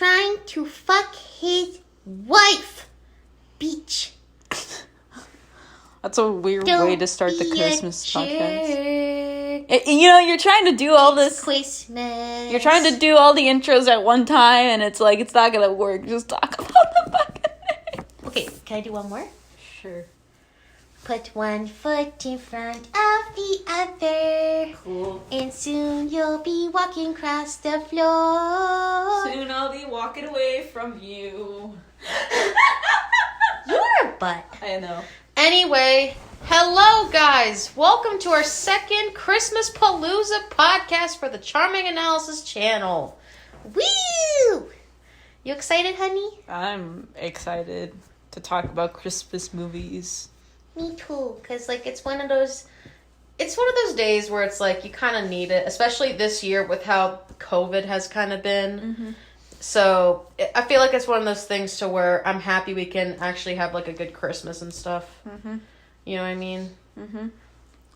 trying to fuck his wife. Beach. That's a weird way to start the Christmas podcast. You're trying to do all this. Christmas. You're trying to do all the intros at one time, and it's like, it's not gonna work. Just talk about the fucking thing. Okay, can I do one more? Sure. Put one foot in front of the other. Cool. And soon you'll be walking across the floor. Soon I'll be walking away from you. You're a butt. I know. Anyway, hello guys. Welcome to our second Christmas Palooza podcast for the CharmingAnalysis channel. Woo! You excited, honey? I'm excited to talk about Christmas movies. Me too, because it's one of those days where it's like you kind of need it, especially this year with how COVID has kind of been. Mm-hmm. So I feel like it's one of those things to where I'm happy we can actually have like a good Christmas and stuff. Mm-hmm. You know what I mean? Mm-hmm.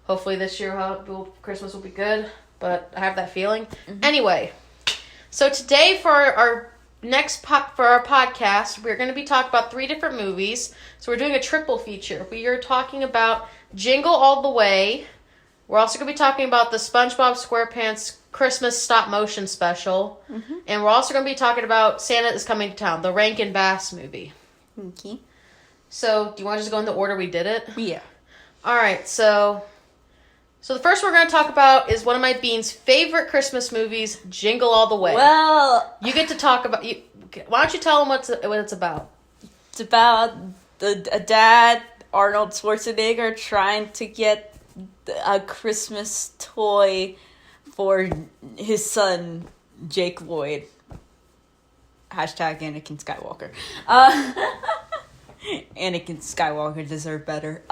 Hopefully this year Christmas will be good, but I have that feeling. Mm-hmm. Anyway, so today for our podcast, we're going to be talking about 3 different movies. So we're doing a triple feature. We are talking about Jingle All The Way. We're also going to be talking about the Spongebob SquarePants Christmas stop motion special. Mm-hmm. And we're also going to be talking about Santa is Coming to Town, the Rankin Bass movie. Okay. So, do you want to just go in the order we did it? Yeah. Alright, so the first one we're going to talk about is one of my Bean's favorite Christmas movies, Jingle All The Way. Well, you get to talk about... why don't you tell them what it's about? It's about a dad, Arnold Schwarzenegger, trying to get a Christmas toy for his son, Jake Lloyd. Hashtag Anakin Skywalker. Anakin Skywalker deserved better.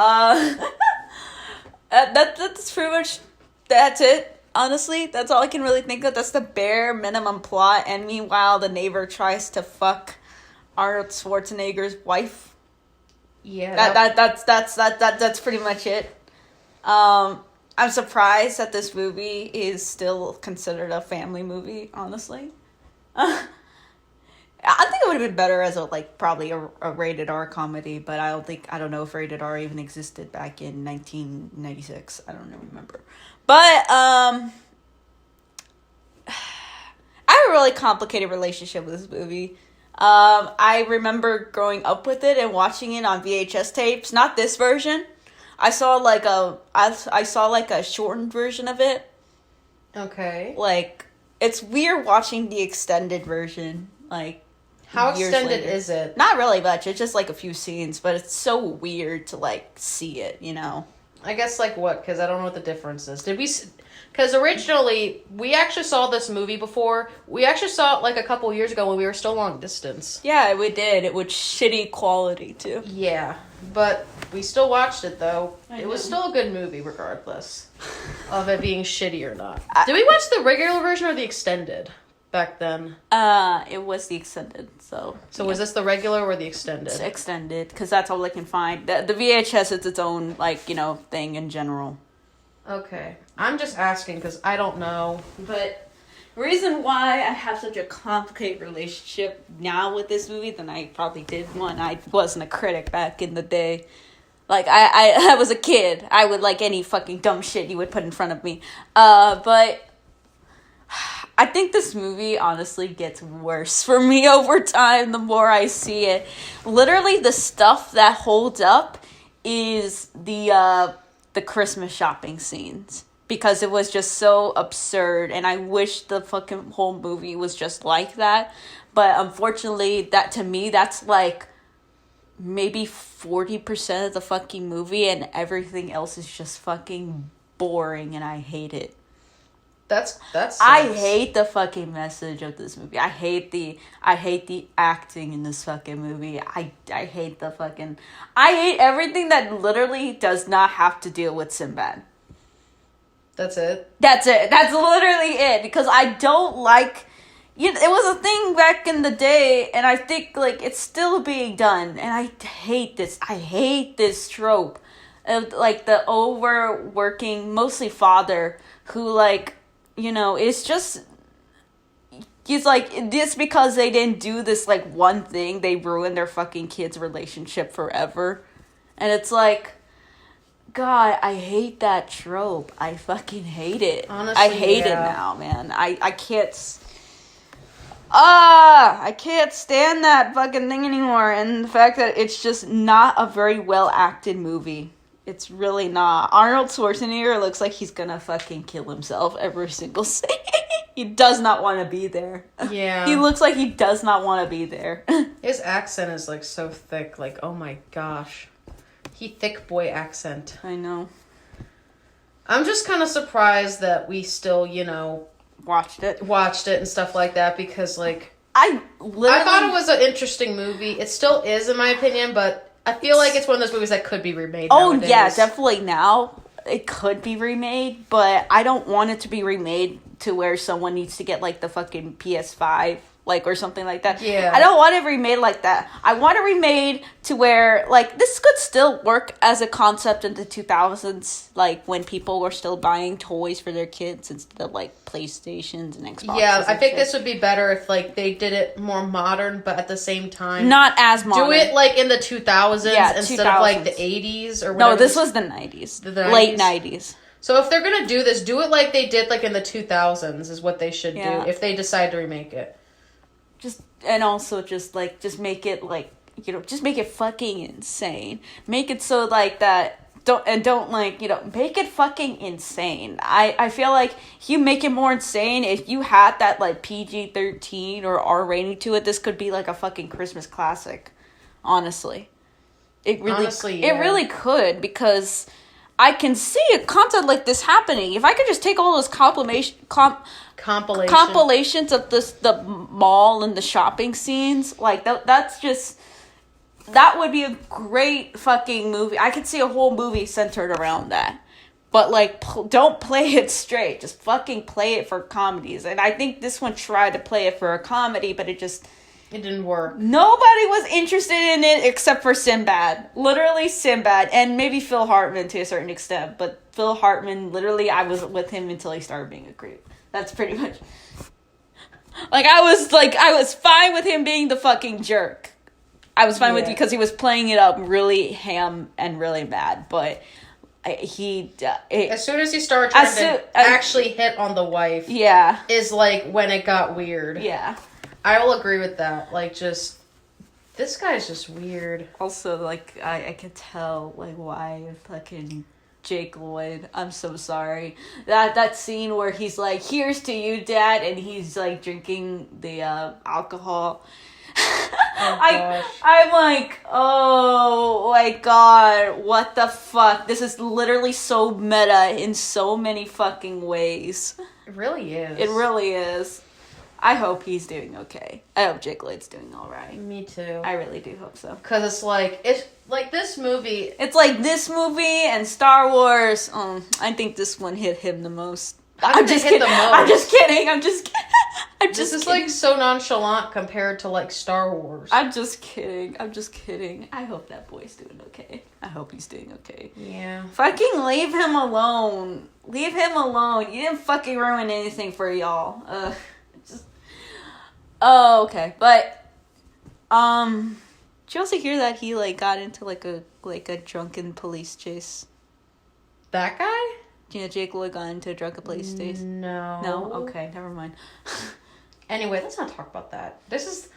That's pretty much... That's it. Honestly, that's all I can really think of. That's the bare minimum plot. And meanwhile, the neighbor tries to fuck Arnold Schwarzenegger's wife. Yeah. That's pretty much it. I'm surprised that this movie is still considered a family movie, honestly. I think it would have been better as probably a rated R comedy, but I don't know if rated R even existed back in 1996. I don't remember. But, I have a really complicated relationship with this movie. I remember growing up with it and watching it on VHS tapes. Not this version. I saw a shortened version of it. Okay. It's weird watching the extended version. How extended is it? Not really much. It's just a few scenes, but it's so weird to see it, you know. I guess what? Because I don't know what the difference is. Because originally we actually saw this movie before. We actually saw it a couple years ago when we were still long distance. Yeah, we did. It was shitty quality too. Yeah, but we still watched it though. It was still a good movie regardless of it being shitty or not. Did we watch the regular version or the extended back then? It was the extended. So yeah. Was this the regular or the extended? It's extended because that's all I can find. The VHS is its own thing in general. Okay. I'm just asking because I don't know. But the reason why I have such a complicated relationship now with this movie than I probably did when I wasn't a critic back in the day. I was a kid. I would like any fucking dumb shit you would put in front of me. But I think this movie honestly gets worse for me over time the more I see it. Literally the stuff that holds up is the Christmas shopping scenes. Because it was just so absurd, and I wish the fucking whole movie was just like that. But unfortunately, that to me, that's maybe 40% of the fucking movie, and everything else is just fucking boring, and I hate it. That's I hate the fucking message of this movie. I hate the acting in this fucking movie. I hate I hate everything that literally does not have to deal with Sinbad. That's it? That's it. That's literally it. Because I don't like... it was a thing back in the day, and I think, it's still being done. And I hate this. I hate this trope. Of, the overworking, mostly father, who, is just... he's like, just because they didn't do this, like, one thing, they ruined their fucking kid's relationship forever. And it's like, God, I hate that trope. I fucking hate it. Honestly, I hate it now, man. I can't... I can't stand that fucking thing anymore. And the fact that it's just not a very well-acted movie. It's really not. Arnold Schwarzenegger looks like he's gonna fucking kill himself every single scene. He does not want to be there. Yeah. He looks like he does not want to be there. His accent is, like, so thick. Like, oh my gosh. He thick boy accent. I know. I'm just kind of surprised that we still, you know... Watched it and stuff like that, because, like... I thought it was an interesting movie. It still is, in my opinion, but I feel like it's one of those movies that could be remade nowadays. Yeah, definitely now. It could be remade, but I don't want it to be remade to where someone needs to get, like, the fucking PS5, like, or something like that. Yeah. I don't want it remade like that. I want it remade to where, like, this could still work as a concept in the 2000s, like, when people were still buying toys for their kids instead of, like, PlayStations and Xboxes. Yeah, I think this would be better if, like, they did it more modern, but at the same time... Not as modern. Do it, like, in the 2000s instead of, like, the 80s or whatever. No, this was the 90s. The 90s? Late 90s. So if they're gonna do this, do it like they did, like, in the 2000s is what they should do, if they decide to remake it. Just make it, like, you know, just make it fucking insane. Make it so, like, that, don't, like, you know, make it fucking insane. I feel like if you make it more insane, if you had that, like, PG-13 or R rating to it, this could be, like, a fucking Christmas classic. Honestly. It really could, because I can see a concept like this happening. If I could just take all those compilations of the mall and the shopping scenes, like, that would be a great fucking movie. I could see a whole movie centered around that. But, like, don't play it straight. Just fucking play it for comedies. And I think this one tried to play it for a comedy, but it didn't work. Nobody was interested in it except for Sinbad. Literally Sinbad. And maybe Phil Hartman to a certain extent. But Phil Hartman, literally, I was with him until he started being a creep. That's pretty much... I was fine with him being the fucking jerk. I was fine with it because he was playing it up really ham and really bad. But as soon as he started trying to actually hit on the wife... Yeah. Is, like, when it got weird. Yeah. I will agree with that. Like, just... This guy's just weird. Also, like, I could tell, like, why fucking... Jake Lloyd, I'm so sorry. That scene where he's like, "Here's to you, Dad," and he's like drinking the alcohol. I'm like, oh my God, what the fuck? This is literally so meta in so many fucking ways. It really is. It really is. I hope he's doing okay. I hope Jake Lloyd's doing all right. Me too. I really do hope so. Because it's like this movie. It's like this movie and Star Wars. I think this one hit him the most. I'm just kidding. This is like so nonchalant compared to like Star Wars. I'm just kidding. I hope that boy's doing okay. I hope he's doing okay. Yeah. Fucking leave him alone. You didn't fucking ruin anything for y'all. Oh, okay. But, did you also hear that he, like, got into, like a drunken police chase? That guy? Yeah, Jake Lloyd got into a drunken police chase. No. No? Okay, never mind. Anyway, let's not talk about that.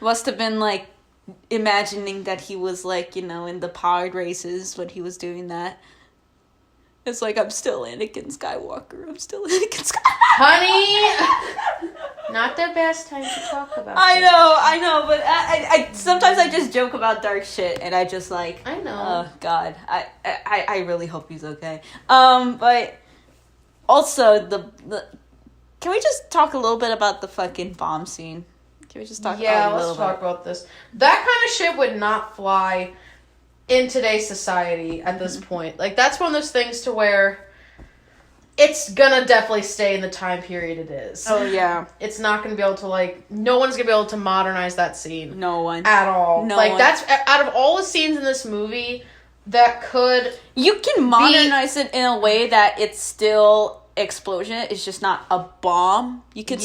Must have been, like, imagining that he was, like, you know, in the pod races when he was doing that. It's like, I'm still Anakin Skywalker. Honey! Not the best time to talk about I know, but I sometimes I just joke about dark shit, and I just like... I know. Oh, God. I really hope he's okay. But also, can we just talk a little bit about the fucking bomb scene? Can we just talk about it a little bit? Yeah, let's talk about this. That kind of shit would not fly in today's society at this point. Like, that's one of those things to where it's gonna definitely stay in the time period it is. Oh, yeah. It's not gonna be able to, like, no one's gonna be able to modernize that scene. No one. At all. That's, out of all the scenes in this movie that could... You can modernize it in a way that it's still explosion. It's just not a bomb. You could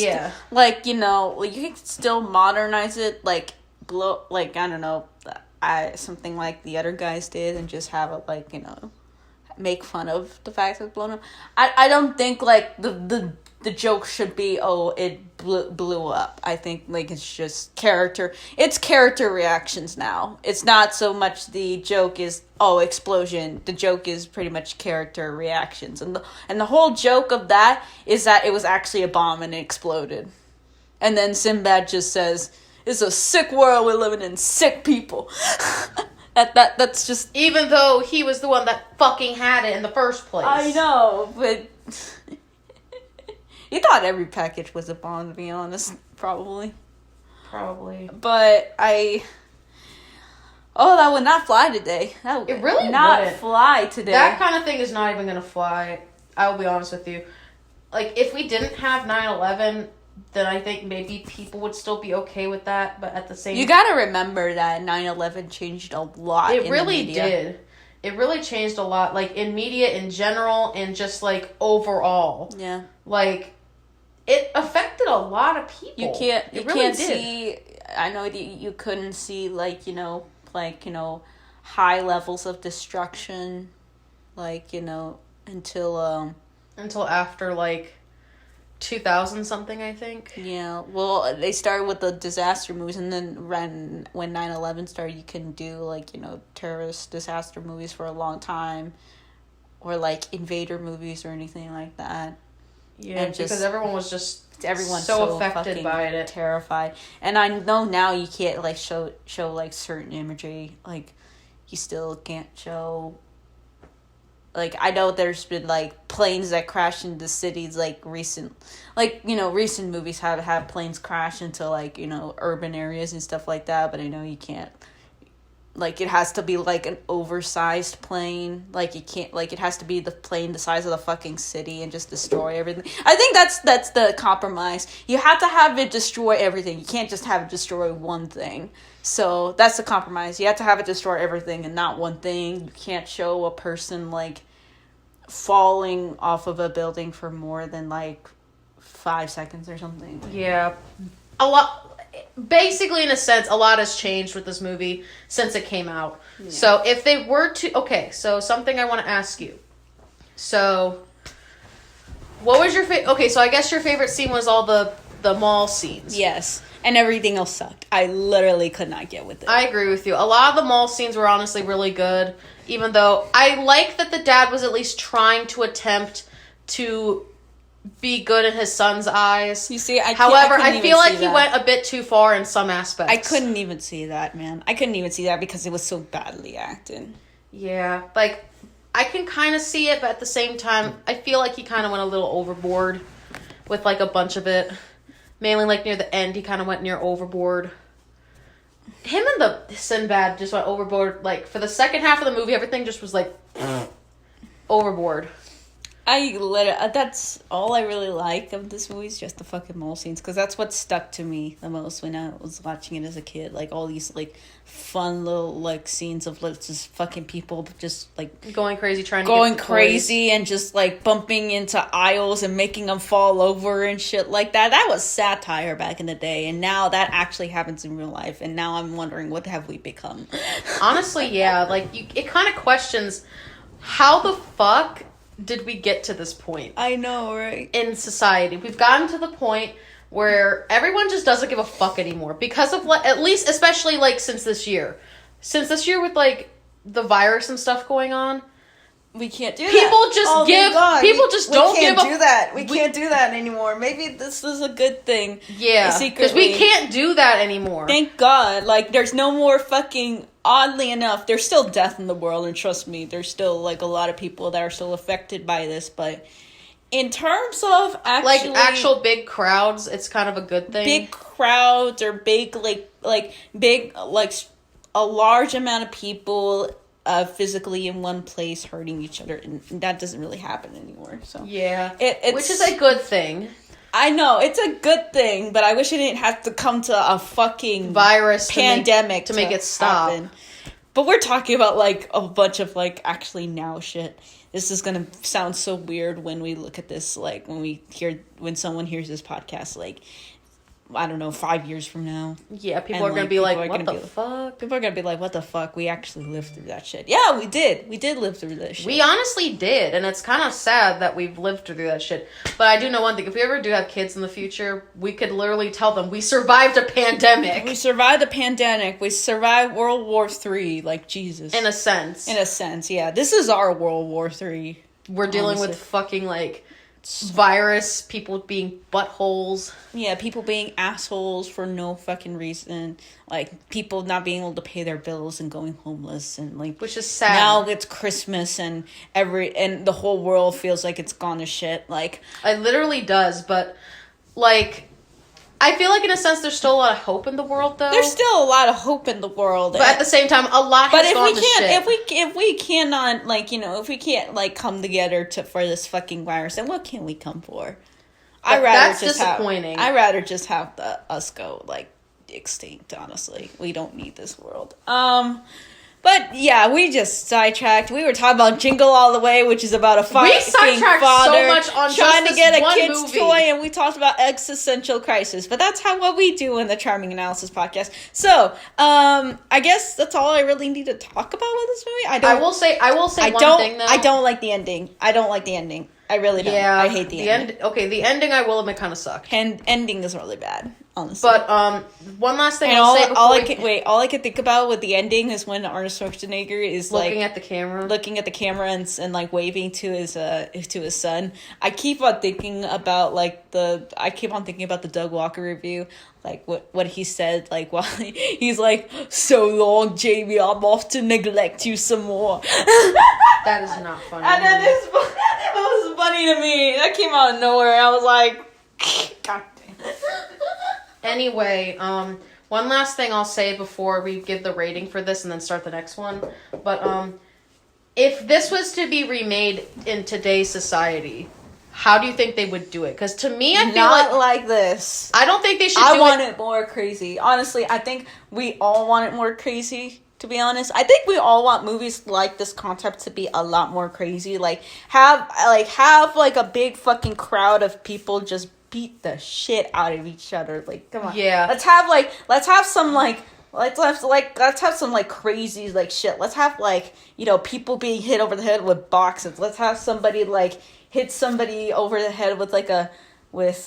like, you can still modernize it, like blow, like, I don't know, something like the other guys did, and just have it, like, make fun of the fact that it's blown up. I don't think, like, the joke should be, oh, it blew up. I think, like, it's just character reactions now. It's not so much the joke is, oh, explosion. The joke is pretty much character reactions. And the whole joke of that is that it was actually a bomb and it exploded. And then Sinbad just says, it's a sick world we're living in, sick people. That's just... Even though he was the one that fucking had it in the first place. I know, but... You thought every package was a bomb, to be honest. Probably. But Oh, that would not fly today. That would really not wouldn't fly today. That kind of thing is not even going to fly. I will be honest with you. Like, if we didn't have 9/11, then I think maybe people would still be okay with that. But at the same time... You got to remember that 9/11 changed a lot in the media. It really did. It really changed a lot. Like, in media in general and just, like, overall. Yeah. Like... It affected a lot of people. You can't see. I know you couldn't see, like, high levels of destruction, like, until after, like, 2000 something, I think. Yeah. Well, they started with the disaster movies, and then when 9/11 started, you couldn't do, like, terrorist disaster movies for a long time, or, like, invader movies or anything like that. Yeah, and because everyone's so affected by it, terrified. And I know now you can't, like, show like certain imagery, like you still can't show. Like, I know there's been, like, planes that crash into cities, like recent movies have planes crash into, like, urban areas and stuff like that. But I know you can't. Like, it has to be, like, an oversized plane. Like, it can't... Like, it has to be the plane the size of the fucking city and just destroy everything. I think that's the compromise. You have to have it destroy everything. You can't just have it destroy one thing. So, that's the compromise. You have to have it destroy everything and not one thing. You can't show a person, like, falling off of a building for more than, like, 5 seconds or something. Yeah. A lot... Basically, in a sense, a lot has changed with this movie since it came out. Yeah. So, if they were to... Okay, so something I want to ask you. So, what was your favorite... Okay, so I guess your favorite scene was all the mall scenes. Yes, and everything else sucked. I literally could not get with it. I agree with you. A lot of the mall scenes were honestly really good, even though I like that the dad was at least trying to attempt to... be good in his son's eyes. You see, however, I feel like he went a bit too far in some aspects. I couldn't even see that, man. I couldn't even see that because it was so badly acted. Yeah, like, I can kind of see it, but at the same time, I feel like he kind of went a little overboard with, like, a bunch of it. Mainly, like, near the end, he kind of went near overboard. Him and the Sinbad just went overboard. Like, for the second half of the movie, everything just was, like, overboard. That's all I really like of this movie is just the fucking mall scenes, because that's what stuck to me the most when I was watching it as a kid. Like, all these, like, fun little, like, scenes of, like, just fucking people just, like... Going crazy, and just, like, bumping into aisles and making them fall over and shit like that. That was satire back in the day, and now that actually happens in real life, and now I'm wondering, what have we become? Honestly, yeah. Like, it kind of questions, how the fuck... did we get to this point? I know, right? In society. We've gotten to the point where everyone just doesn't give a fuck anymore. Because of, like, at least, especially, like, since this year. Since this year with, like, the virus and stuff going on. We can't do people that. Just oh, give... People just don't give a... We can't do that. We can't do that anymore. Maybe this is a good thing. Yeah. Because we can't do that anymore. Thank God. Like, there's no more fucking... Oddly enough, there's still death in the world, and trust me, there's still, like, a lot of people that are still affected by this, but in terms of actually... Like, actual big crowds, it's kind of a good thing. Big crowds or big, big, a large amount of people physically in one place hurting each other, and that doesn't really happen anymore, so... Yeah, which is a good thing. I know, it's a good thing, but I wish it didn't have to come to a fucking virus pandemic to make it stop. Happen. But we're talking about, like, a bunch of, like, actually now shit. this is gonna sound so weird when we look at this, like when someone hears this podcast, like, I don't know, 5 years from now. Yeah, people are going to be like, what the fuck? People are going to be like, what the fuck? We actually lived through that shit. Yeah, we did. We did live through that shit. We honestly did, and it's kind of sad that we've lived through that shit. But I do know one thing. If we ever do have kids in the future, we could literally tell them, we survived a pandemic. We survived a pandemic. We survived World War III, like Jesus. In a sense. In a sense, yeah. This is our World War III. We're dealing with fucking, like, virus, people being buttholes. Yeah, people being assholes for no fucking reason. Like, people not being able to pay their bills and going homeless, and like, which is sad. Now it's Christmas and the whole world feels like it's gone to shit. Like, it literally does, but like, I feel like in a sense there's still a lot of hope in the world, though. There's still a lot of hope in the world, but at the same time, a lot has gone to shit. If we cannot, like, you know, if we can't, like, come together for this fucking virus, then what can we come for? That's disappointing. I'd rather just have us go, like, extinct. Honestly, we don't need this world. But yeah, we just sidetracked. We were talking about Jingle All The Way, which is about a fucking father so much on trying to get a kid's movie. toy, and we talked about existential crisis. But that's what we do in the Charming Analysis podcast. So, I guess that's all I really need to talk about with this movie. I will say one thing though. I don't like the ending. I really don't. Yeah, I hate the ending. Okay, the ending, I will admit, kind of sucked. And ending is really bad, honestly. But one last thing I'll say before all I can think about with the ending is when Arnold Schwarzenegger is looking at the camera and like waving to his son. I keep on thinking about the Doug Walker review, like what he said, like while he's like, "So long, Jamie, I'm off to neglect you some more." That is not funny. And that was funny to me. That came out of nowhere. I was like, God damn. Anyway, one last thing I'll say before we give the rating for this and then start the next one. But if this was to be remade in today's society, how do you think they would do it? Because to me, I feel not like this. I don't think they should. I want it more crazy. Honestly, I think we all want it more crazy. To be honest, I think we all want movies like this concept to be a lot more crazy. Like have a big fucking crowd of people just beat the shit out of each other. Like, come on. Yeah. Let's have some crazy like shit. Let's have, like, you know, people being hit over the head with boxes. Let's have somebody like hit somebody over the head with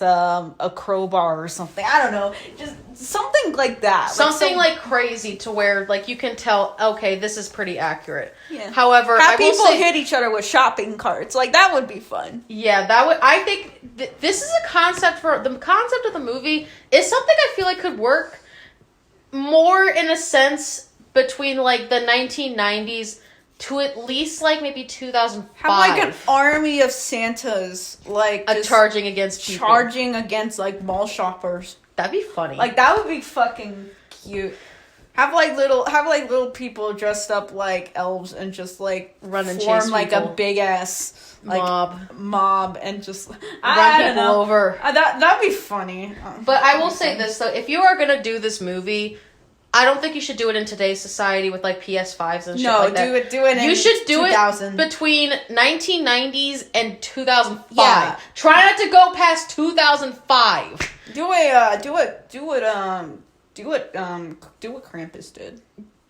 a crowbar or something. I don't know. Just something like that. Something like crazy to where, like, you can tell, okay, this is pretty accurate. Yeah. However, have people hit each other with shopping carts. Like, that would be fun. Yeah, that would. I think this is a concept for the concept of the movie is something I feel like could work more in a sense between like the 1990s to at least like maybe 2005. Have like an army of Santas like charging against people. Charging against like mall shoppers. That'd be funny. Like, that would be fucking cute. Have little people dressed up like elves and just like run and form chase like people. a big ass like mob and just run people over. That'd be funny. But I will say this though, if you are gonna do this movie, I don't think you should do it in today's society with like PS5s and shit like that. No, do it. You should do 2000. It between 1990s and 2005. Yeah. Try not to go past 2005. Do what Krampus did.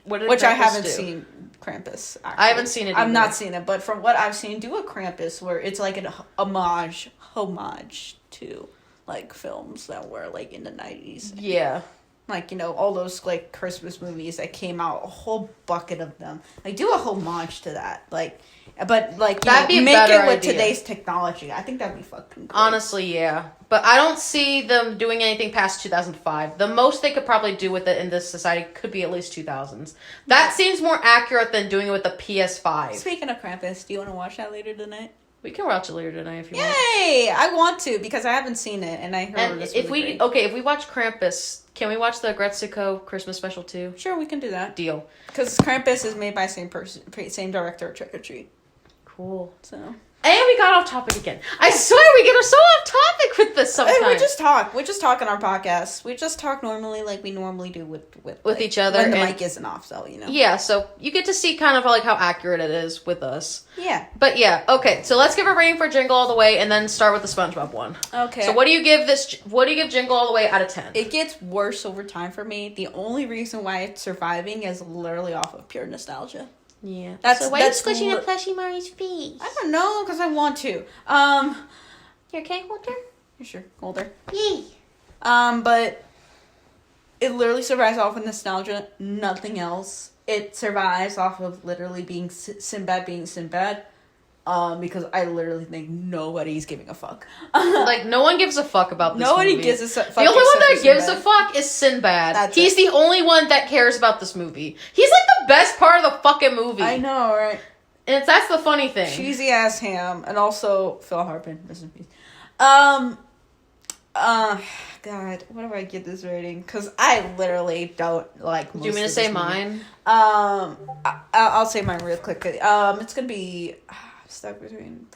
Which I haven't seen Krampus. Actually. I haven't seen it either. I've not seen it, but from what I've seen, do a Krampus where it's like an homage to like films that were like in the 90s. Yeah. Like, you know, all those like Christmas movies that came out, a whole bucket of them. Like, do a homage to that. Like, but like, that'd be a make better it with idea. Today's technology. I think that'd be fucking great. Honestly, yeah. But I don't see them doing anything past 2005. The most they could probably do with it in this society could be at least 2000s. That seems more accurate than doing it with the PS5. Speaking of Krampus, do you want to watch that later tonight? We can watch it later tonight if you want. Yay! I want to because I haven't seen it and I heard it's really great. If we watch Krampus, can we watch the Gretzko Christmas special too? Sure, we can do that. Deal. Because Krampus is made by same director of Trick or Treat. Cool. So And we got off topic again. I swear we get so off topic with this sometimes. We just talk. We just talk on our podcast. We just talk normally like we normally do with like, each other. When the mic isn't off, so, you know. Yeah, so you get to see kind of like how accurate it is with us. Yeah. But yeah, okay, so let's give a rating for Jingle All The Way and then start with the SpongeBob one. Okay. So what do you give Jingle All The Way out of 10? It gets worse over time for me. The only reason why it's surviving is literally off of pure nostalgia. Yeah. So why are you squishing a plushie Marie's face? I don't know, because I want to. Your cake holder? Sure, holder. Yay. But it literally survives off of nostalgia, nothing else. It survives off of literally being Sinbad being Sinbad. Because I literally think nobody's giving a fuck. Like, no one gives a fuck about this Nobody movie. gives a fuck. The only one that gives a fuck is Sinbad. He's the only one that cares about this movie. He's like the best part of the fucking movie. I know, right? And that's the funny thing. Cheesy ass Ham, and also Phil Hartman. Rest in peace. God, what do I give this rating? Because I literally don't like most. Do you mean to say mine? I'll say mine real quick. It's gonna be stuck between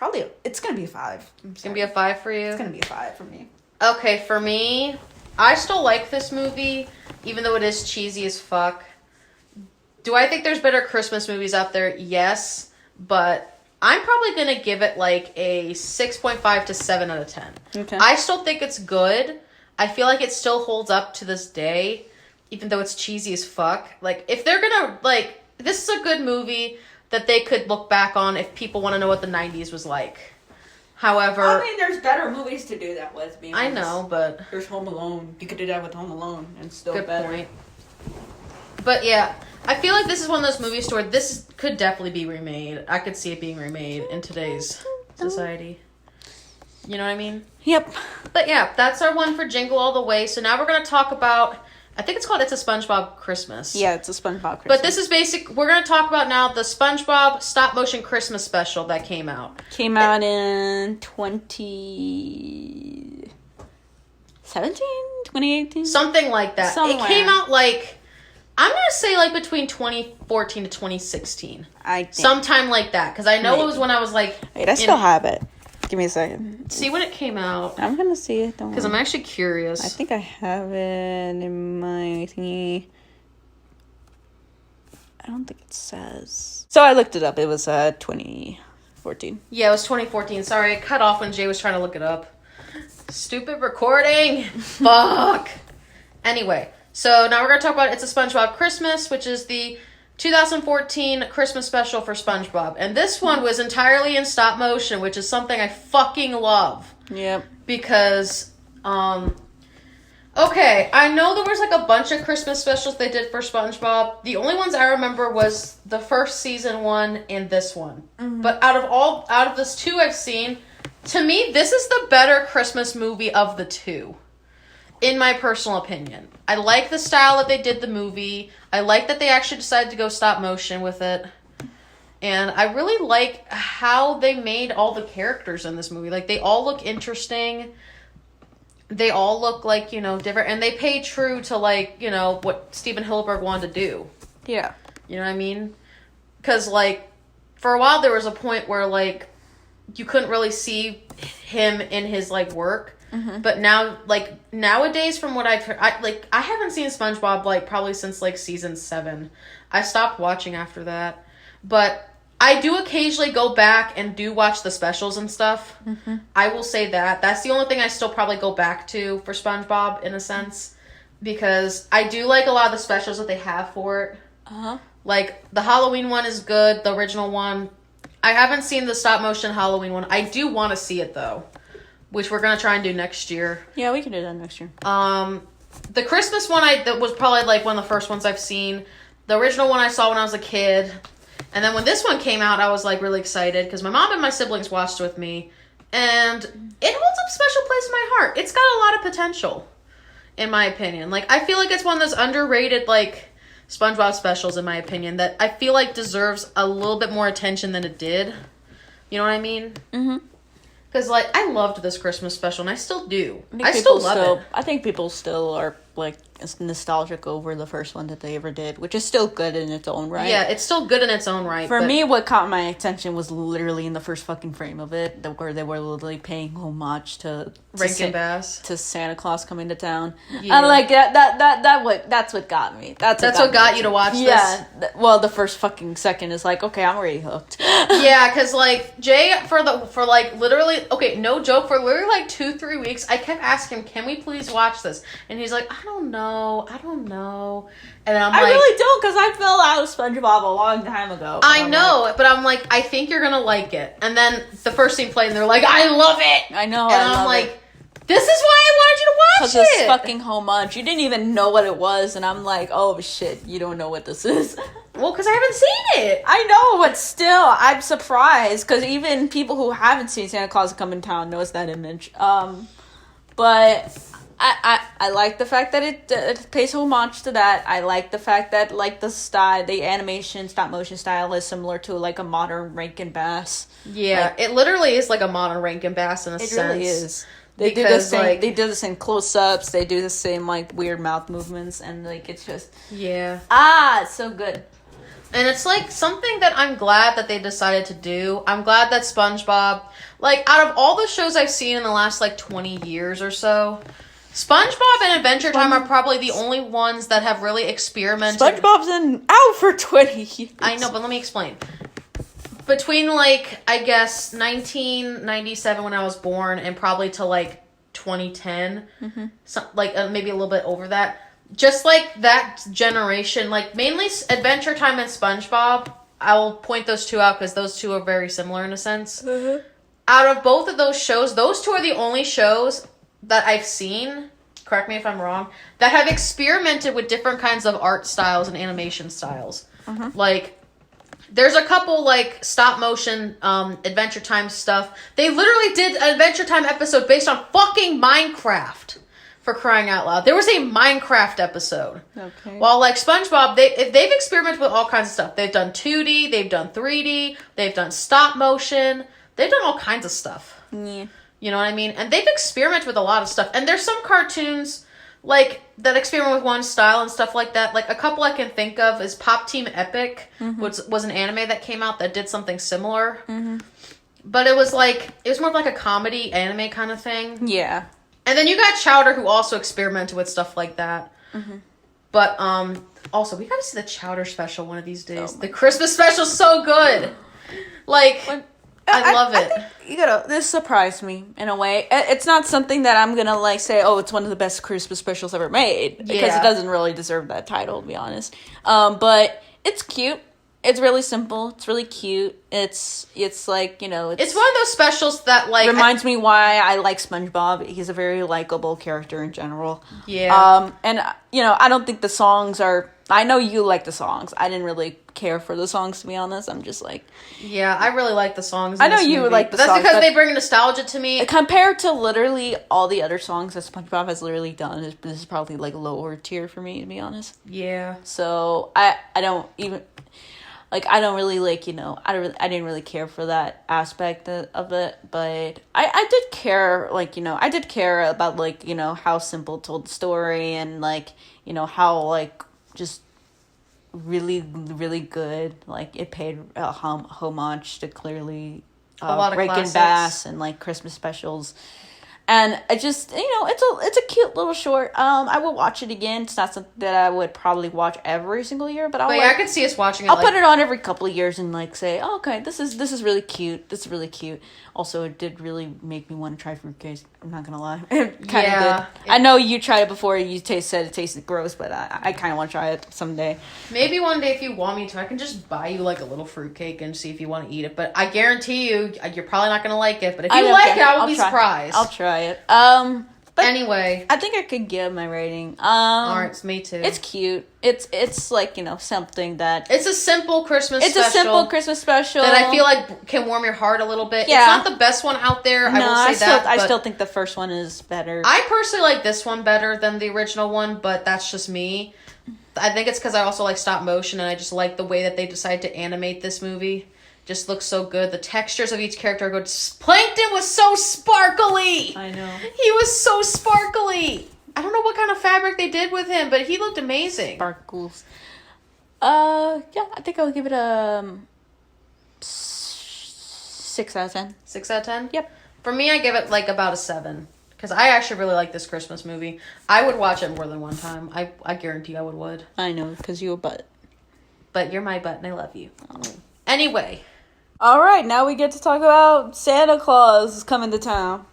it's gonna be a 5. It's gonna be a 5 for you. It's gonna be a 5 for me. Okay, for me, I still like this movie, even though it is cheesy as fuck. Do I think there's better Christmas movies out there? Yes, but I'm probably going to give it like a 6.5 to 7 out of 10. Okay. I still think it's good. I feel like it still holds up to this day, even though it's cheesy as fuck. Like, if they're going to, like, this is a good movie that they could look back on if people want to know what the 90s was like. However... I mean, there's better movies to do that with, being honest. I know, but... There's Home Alone. You could do that with Home Alone and still good better. Point. But yeah, I feel like this is one of those movies where this could definitely be remade. I could see it being remade in today's society. You know what I mean? Yep. But yeah, that's our one for Jingle All The Way. So now we're going to talk about, I think it's called It's a Spongebob Christmas. Yeah, it's a Spongebob Christmas. But this is we're going to talk about now the Spongebob stop motion Christmas special that came out. Came out in 2018? Something like that. Somewhere. It came out like, I'm going to say like between 2014 to 2016. Sometime like that. Because I know Maybe. It was when I was like... Wait, I still have it. Give me a second. See when it came out. I'm going to see it. Because I'm actually curious. I think I have it in my thingy. I don't think it says. So I looked it up. It was 2014. Yeah, it was 2014. Sorry, it cut off when Jay was trying to look it up. Stupid recording. Fuck. Anyway, so now we're going to talk about It's a Spongebob Christmas, which is the 2014 Christmas special for SpongeBob. And this one was entirely in stop motion, which is something I fucking love. Yep. Because, okay, I know there was like a bunch of Christmas specials they did for SpongeBob. The only ones I remember was the first season one and this one. Mm-hmm. But out of this two I've seen, to me, this is the better Christmas movie of the two. In my personal opinion. I like the style that they did the movie. I like that they actually decided to go stop motion with it. And I really like how they made all the characters in this movie. Like, they all look interesting. They all look, like, you know, different. And they pay true to, like, you know, what Steven Hillenburg wanted to do. Yeah. You know what I mean? Because, like, for a while there was a point where, like, you couldn't really see him in his, like, work. Mm-hmm. But now, like, nowadays, from what I've heard, I haven't seen SpongeBob, like, probably since, like, season 7. I stopped watching after that. But I do occasionally go back and do watch the specials and stuff. Mm-hmm. I will say that. That's the only thing I still probably go back to for SpongeBob, in a sense. Because I do like a lot of the specials that they have for it. Uh-huh. Like, the Halloween one is good, the original one. I haven't seen the stop-motion Halloween one. I do want to see it, though. Which we're going to try and do next year. Yeah, we can do that next year. The Christmas one, that was probably, like, one of the first ones I've seen. The original one I saw when I was a kid. And then when this one came out, I was, like, really excited. Because my mom and my siblings watched with me. And it holds up a special place in my heart. It's got a lot of potential, in my opinion. Like, I feel like it's one of those underrated, like, SpongeBob specials, in my opinion, that I feel like deserves a little bit more attention than it did. You know what I mean? Mm-hmm. Because, like, I loved this Christmas special, and I still do. I still love it. I think people still are like nostalgic over the first one that they ever did, which is still good in its own right. Yeah, it's still good in its own right. For me, what caught my attention was literally in the first fucking frame of it, where they were literally paying homage to Rankin Bass, to Santa Claus coming to town. Yeah. And like that's what got me. That's what got you to watch this. Yeah. Well, the first fucking second is like, okay, I'm already hooked. Yeah, because like Jay for like literally, okay, no joke, for literally like 2-3 weeks, I kept asking him, can we please watch this? And he's like, I don't know. And I'm like, I really don't, because I fell out of SpongeBob a long time ago. I know, but I'm like, I think you're gonna like it. And then the first scene played, and they're like, I love it. I know. And I'm like, this is why I wanted you to watch it. Because it's fucking homage. You didn't even know what it was, and I'm like, oh shit, you don't know what this is. Well, because I haven't seen it. I know, but still, I'm surprised, because even people who haven't seen Santa Claus Come in Town knows that image. But I like the fact that it pays homage to that. I like the fact that like the animation stop motion style is similar to like a modern Rankin Bass. Yeah, like, it literally is like a modern Rankin Bass in a sense. It really is. They do the same. Like, they do the same close-ups. They do the same like weird mouth movements, and like it's just it's so good. And it's like something that I'm glad that they decided to do. I'm glad that SpongeBob, like out of all the shows I've seen in the last like 20 years or so, SpongeBob and Adventure Time are probably the only ones that have really experimented. SpongeBob's been out for 20 years. I know, but let me explain. Between like, I guess 1997 when I was born and probably to like 2010, like maybe a little bit over that. Just like that generation, like mainly Adventure Time and SpongeBob, I will point those two out because those two are very similar in a sense. Out of both of those shows, those two are the only shows that I've seen, correct me if I'm wrong, that have experimented with different kinds of art styles and animation styles. Like, there's a couple like stop motion Adventure Time stuff. They literally did an Adventure Time episode based on fucking Minecraft. For crying out loud. There was a Minecraft episode. Okay. While like SpongeBob, they've experimented with all kinds of stuff. They've done 2D, they've done 3D, they've done stop motion. They've done all kinds of stuff. Yeah. You know what I mean? And they've experimented with a lot of stuff. And there's some cartoons like that experiment with one style and stuff like that. Like a couple I can think of is Pop Team Epic, which was an anime that came out that did something similar. But it was more of like a comedy anime kind of thing. Yeah. And then you got Chowder, who also experimented with stuff like that. But also, we gotta see the Chowder special one of these days. The Christmas special's so good. Like, I love it. This surprised me in a way. It's not something that I'm gonna like say, oh, it's one of the best Christmas specials ever made, because it doesn't really deserve that title, to be honest. But it's cute. It's really simple. It's really cute. It's like, you know... It's one of those specials that, like... Reminds me why I like SpongeBob. He's a very likable character in general. Yeah. And, you know, I don't think the songs are... I know you like the songs. I didn't really care for the songs, to be honest. I'm just like... Yeah, I really like the songs. I know you like the songs. That's because they bring nostalgia to me. Compared to literally all the other songs that SpongeBob has literally done, this is probably, like, lower tier for me, to be honest. Yeah. So, I don't even... Like, I don't really, like, you know, I didn't really care for that aspect of it, but I did care, like, you know, I did care about, like, you know, how Simple told the story, and, like, you know, how, like, just really, really good, like, it paid homage to clearly a lot of Rankin Bass and, like, Christmas specials. And I just, you know, it's a cute little short. I will watch it again. It's not something that I would probably watch every single year, but I could see us watching it. I'll put it on every couple of years and like say, oh, okay, this is really cute. This is really cute. Also, it did really make me want to try fruitcake. I'm not gonna lie, kind of good. I know you tried it before. You said it tasted gross, but I kind of want to try it someday. Maybe one day if you want me to, I can just buy you like a little fruitcake and see if you want to eat it. But I guarantee you're probably not gonna like it. But if you like it, I will be surprised. I'll try it. But anyway, I think I could give my rating. Alright, me too. It's cute. It's like, you know, something that... It's a simple Christmas special. It's a simple Christmas special. That I feel like can warm your heart a little bit. Yeah. It's not the best one out there, no, I will say that. I still think the first one is better. I personally like this one better than the original one, but that's just me. I think it's because I also like stop motion, and I just like the way that they decided to animate this movie. Just looks so good. The textures of each character are good. Plankton was so sparkly. I know. He was so sparkly. I don't know what kind of fabric they did with him, but he looked amazing. Sparkles. Yeah, I think I'll give it a 6 out of 10. 6 out of 10? Yep. For me, I give it like about a 7. Because I actually really like this Christmas movie. I would watch it more than one time. I guarantee I would. I know, because you're a butt. But you're my butt and I love you. Anyway. Alright, now we get to talk about Santa Claus is coming to town.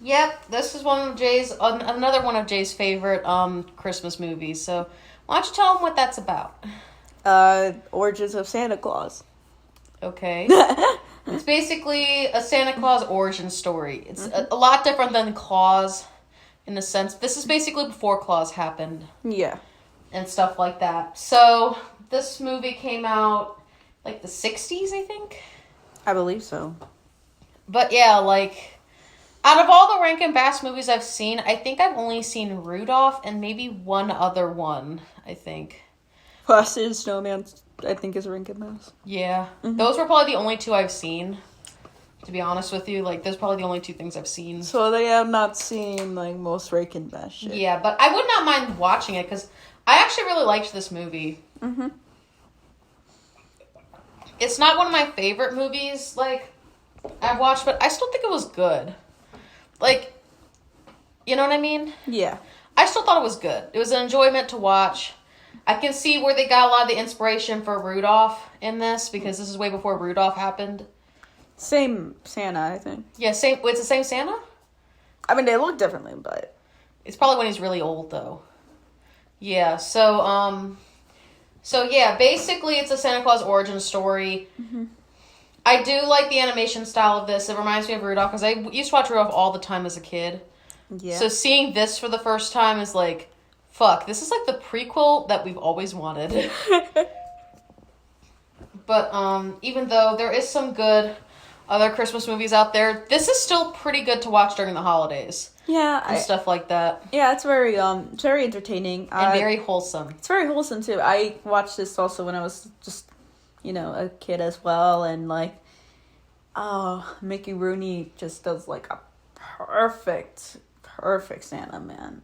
Yep, this is another one of Jay's favorite Christmas movies. So why don't you tell him what that's about? Origins of Santa Claus. Okay. It's basically a Santa Claus origin story. It's a lot different than Claus in a sense. This is basically before Claus happened. Yeah. And stuff like that. So this movie came out like the 60s, I think. I believe so. But yeah, like out of all the Rankin Bass movies I've seen, I think I've only seen Rudolph and maybe one other one, I think. Frosty the Snowman, I think, is Rankin Bass. Yeah. Those were probably the only two I've seen. To be honest with you, like, those are probably the only two things I've seen. So they have not seen, like, most Rankin Bass shit. Yeah, but I would not mind watching it, because I actually really liked this movie. Mm-hmm. It's not one of my favorite movies, like, I've watched, but I still think it was good. Like, you know what I mean? Yeah. I still thought it was good. It was an enjoyment to watch. I can see where they got a lot of the inspiration for Rudolph in this, because this is way before Rudolph happened. Same Santa, I think. Yeah, it's the same Santa? I mean, they look differently, but... It's probably when he's really old, though. Yeah, so yeah, basically it's a Santa Claus origin story. Mm-hmm. I do like the animation style of this. It reminds me of Rudolph, because I used to watch Rudolph all the time as a kid. Yeah. So seeing this for the first time is like, fuck, this is like the prequel that we've always wanted. But even though there is some good other Christmas movies out there, this is still pretty good to watch during the holidays. Yeah. And stuff like that. Yeah, it's very entertaining. And very wholesome. It's very wholesome, too. I watched this also when I was just, a kid as well. And, like, Mickey Rooney just does, like, a perfect Santa, man.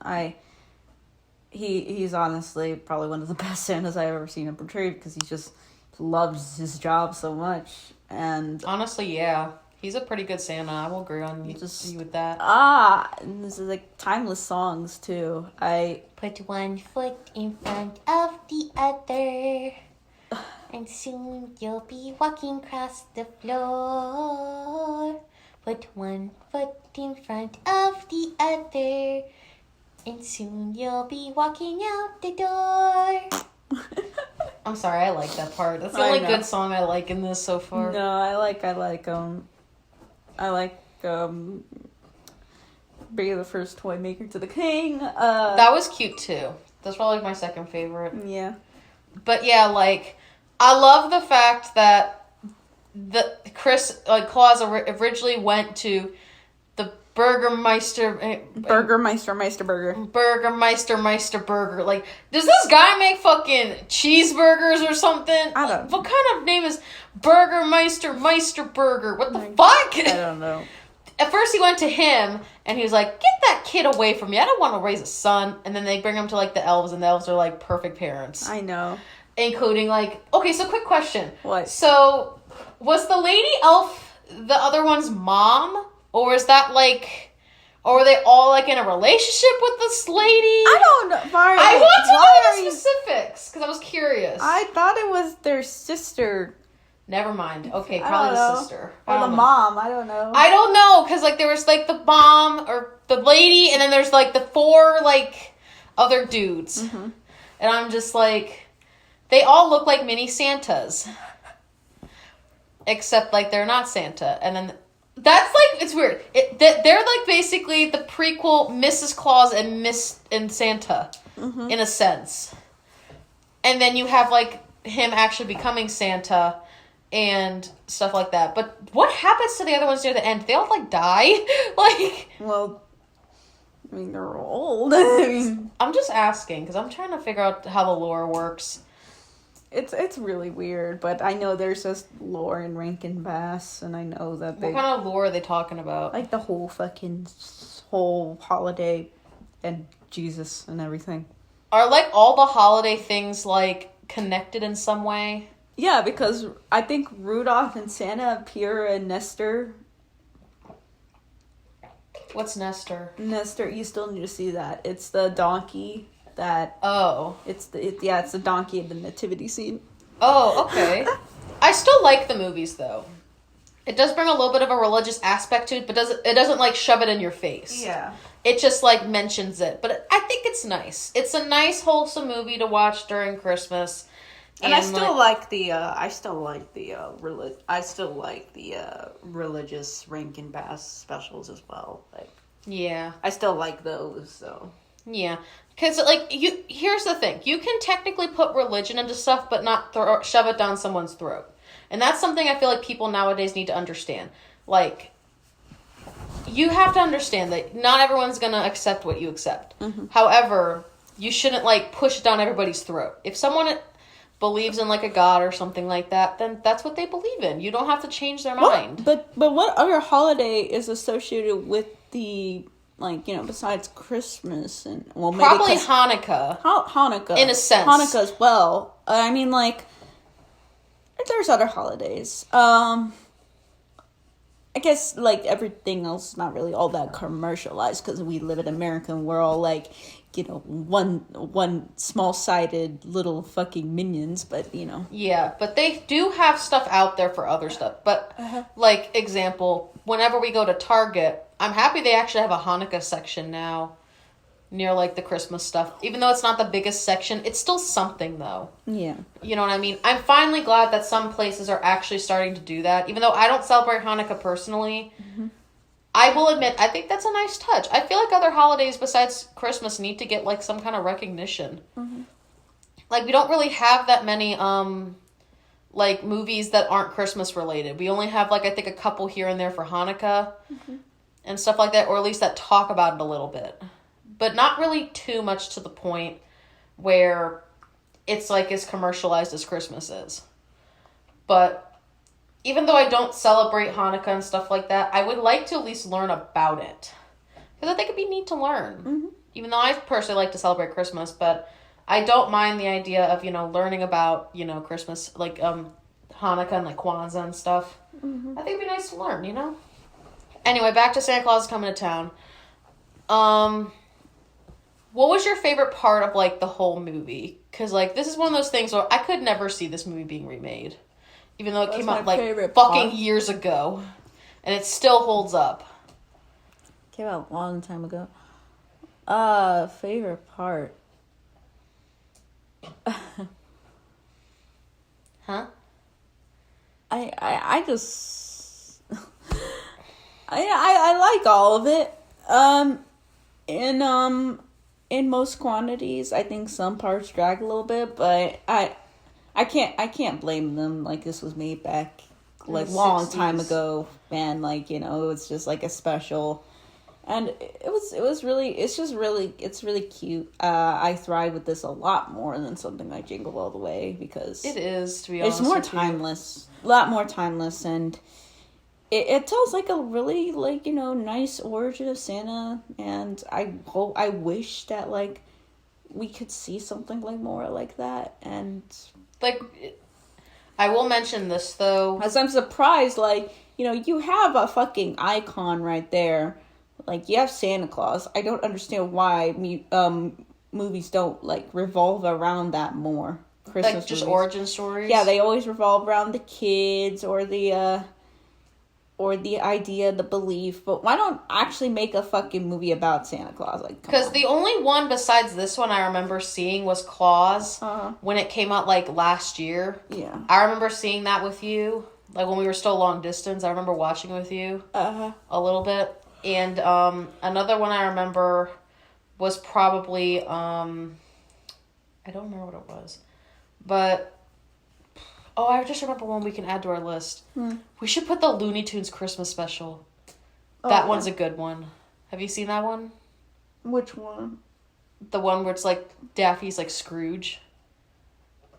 He's honestly probably one of the best Santas I've ever seen him portrayed, because he just loves his job so much. And honestly, yeah, he's a pretty good Santa. I will agree on you with that. And this is like timeless songs too. I put one foot in front of the other, and soon you'll be walking across the floor. Put one foot in front of the other, and soon you'll be walking out the door. I'm sorry, I like that part. That's the only good song I like in this so far. No, I like Be the First Toy Maker to the King. That was cute too. That's probably my second favorite. Yeah. But yeah, like, I love the fact that Claus originally went to the Burgermeister Burger. Like, does this guy make fucking cheeseburgers or something? I don't know. What kind of name is Meister Burger? What the fuck? I don't know. At first he went to him, and he was like, get that kid away from me. I don't want to raise a son. And then they bring him to, like, the elves, and the elves are, like, perfect parents. I know. Including, like... Okay, so quick question. What? So, was the lady elf the other one's mom? Or was that, like... Or were they all, like, in a relationship with this lady? I don't know. I want to know the specifics, because I was curious. I thought it was their sister. Never mind. Okay, probably the sister. Or the mom. I don't know. I don't know, because, like, there was, like, the mom, or the lady, and then there's, like, the 4, like, other dudes. Mm-hmm. And I'm just, like... They all look like mini Santas. Except, like, they're not Santa. And then... That's, like... It's weird. They're, like, basically the prequel Mrs. Claus and Santa. Mm-hmm. In a sense. And then you have, like, him actually becoming Santa... And stuff like that. But what happens to the other ones near the end? They all, like, die? Like... Well, I mean, they're old. I'm just asking, because I'm trying to figure out how the lore works. It's really weird, but I know there's this lore in Rankin Bass, and I know that What kind of lore are they talking about? Like the whole holiday and Jesus and everything. Are, like, all the holiday things, like, connected in some way? Yeah, because I think Rudolph and Santa appear in Nestor. What's Nestor? Nestor, you still need to see that. It's the donkey that... Oh. It's the donkey in the nativity scene. Oh, okay. I still like the movies, though. It does bring a little bit of a religious aspect to it, but it doesn't, like, shove it in your face. Yeah. It just, like, mentions it. But I think it's nice. It's a nice, wholesome movie to watch during Christmas. And I still like the religious Rankin Bass specials as well. Like, yeah, I still like those. So yeah, because like here's the thing: you can technically put religion into stuff, but not shove it down someone's throat, and that's something I feel like people nowadays need to understand. Like, you have to understand that not everyone's gonna accept what you accept. Mm-hmm. However, you shouldn't like push it down everybody's throat. If someone believes in like a god or something like that, then that's what they believe in. You don't have to change their mind. But what other holiday is associated with the, like, you know, besides Christmas and probably Hanukkah. Hanukkah in a sense. Hanukkah as well. I mean, like, there's other holidays. I guess like everything else is not really all that commercialized because we live in America and we're all like, you know, one small-sided little fucking minions, but, you know. Yeah, but they do have stuff out there for other stuff. But, like, example, whenever we go to Target, I'm happy they actually have a Hanukkah section now near, like, the Christmas stuff. Even though it's not the biggest section, it's still something, though. Yeah. You know what I mean? I'm finally glad that some places are actually starting to do that. Even though I don't celebrate Hanukkah personally, I will admit, I think that's a nice touch. I feel like other holidays besides Christmas need to get, like, some kind of recognition. Mm-hmm. Like, we don't really have that many, like, movies that aren't Christmas related. We only have, like, I think a couple here and there for Hanukkah and stuff like that, or at least that talk about it a little bit. But not really too much to the point where it's, like, as commercialized as Christmas is. But even though I don't celebrate Hanukkah and stuff like that, I would like to at least learn about it. Because I think it'd be neat to learn. Mm-hmm. Even though I personally like to celebrate Christmas, but I don't mind the idea of, you know, learning about, you know, Christmas, like, Hanukkah and, like, Kwanzaa and stuff. Mm-hmm. I think it'd be nice to learn, you know? Anyway, back to Santa Claus is Coming to Town. What was your favorite part of, like, the whole movie? Because, like, this is one of those things where I could never see this movie being remade. Even though it came out, like, fucking years ago. And it still holds up. Came out a long time ago. Favorite part. Huh? I just... I like all of it. In most quantities, I think some parts drag a little bit, but I can't blame them. Like, this was made back like long 60s. time ago, man. Like, you know, it was just like a special, and it's really cute. I thrive with this a lot more than something like Jingle All The Way because it is, to be honest. It's more timeless, a lot more timeless, and it tells like a really, like, you know, nice origin of Santa, and I wish that like we could see something like more like that. And like, I will mention this though, as I'm surprised, like, you know, you have a fucking icon right there, like you have Santa Claus. I don't understand why movies don't like revolve around that more. Christmas like just movies. Origin stories. Yeah, they always revolve around the kids or the idea, the belief, but why don't actually make a fucking movie about Santa Claus? Like, because the only one besides this one I remember seeing was Claus when it came out like last year. Yeah, I remember seeing that with you, like when we were still long distance. I remember watching it with you a little bit, and another one I remember was probably I don't remember what it was, but. Oh, I just remember one we can add to our list. We should put the Looney Tunes Christmas special. That one's a good one. Have you seen that one? Which one? The one where it's like Daffy's like Scrooge.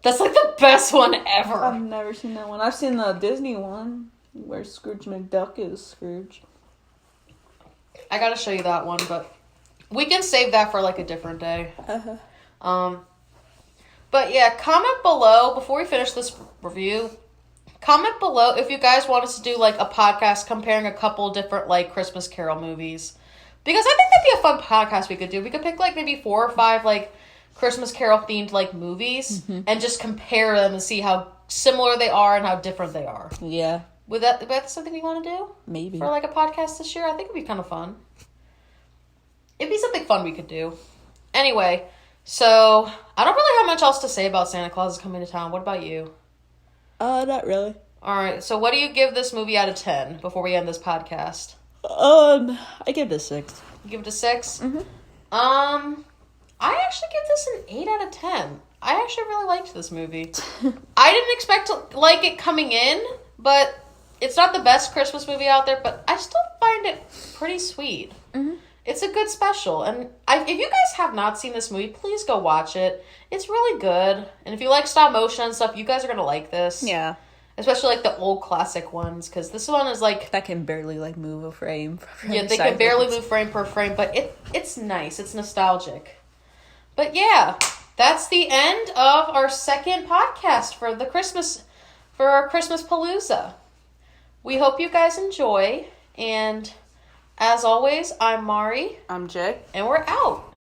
That's like the best one ever. I've never seen that one. I've seen the Disney one where Scrooge McDuck is Scrooge. I gotta show you that one, but We can save that for like a different day. Uh-huh. But yeah, comment below before we finish this review. Comment below if you guys want us to do like a podcast comparing a couple different like Christmas Carol movies. Because I think that'd be a fun podcast we could do. We could pick like maybe 4 or 5 like Christmas Carol themed like movies and just compare them and see how similar they are and how different they are. Yeah. Would that something you want to do? Maybe. For like a podcast this year? I think it'd be kind of fun. It'd be something fun we could do. Anyway, so I don't really have much else to say about Santa Claus is Coming to Town. What about you? Not really. Alright, so what do you give this movie out of 10 before we end this podcast? I give it a 6. You give it a 6? Mm-hmm. I actually give this an 8 out of 10. I actually really liked this movie. I didn't expect to like it coming in, but it's not the best Christmas movie out there, but I still find it pretty sweet. Mm-hmm. It's a good special, and if you guys have not seen this movie, please go watch it. It's really good, and if you like stop motion and stuff, you guys are going to like this. Yeah. Especially, like, the old classic ones, because this one is, like... That can barely, like, move a frame. Yeah, they can barely move frame per frame, but it's nice. It's nostalgic. But, yeah, that's the end of our second podcast for our Christmas Palooza. We hope you guys enjoy, and as always, I'm Mari. I'm Jay. And we're out.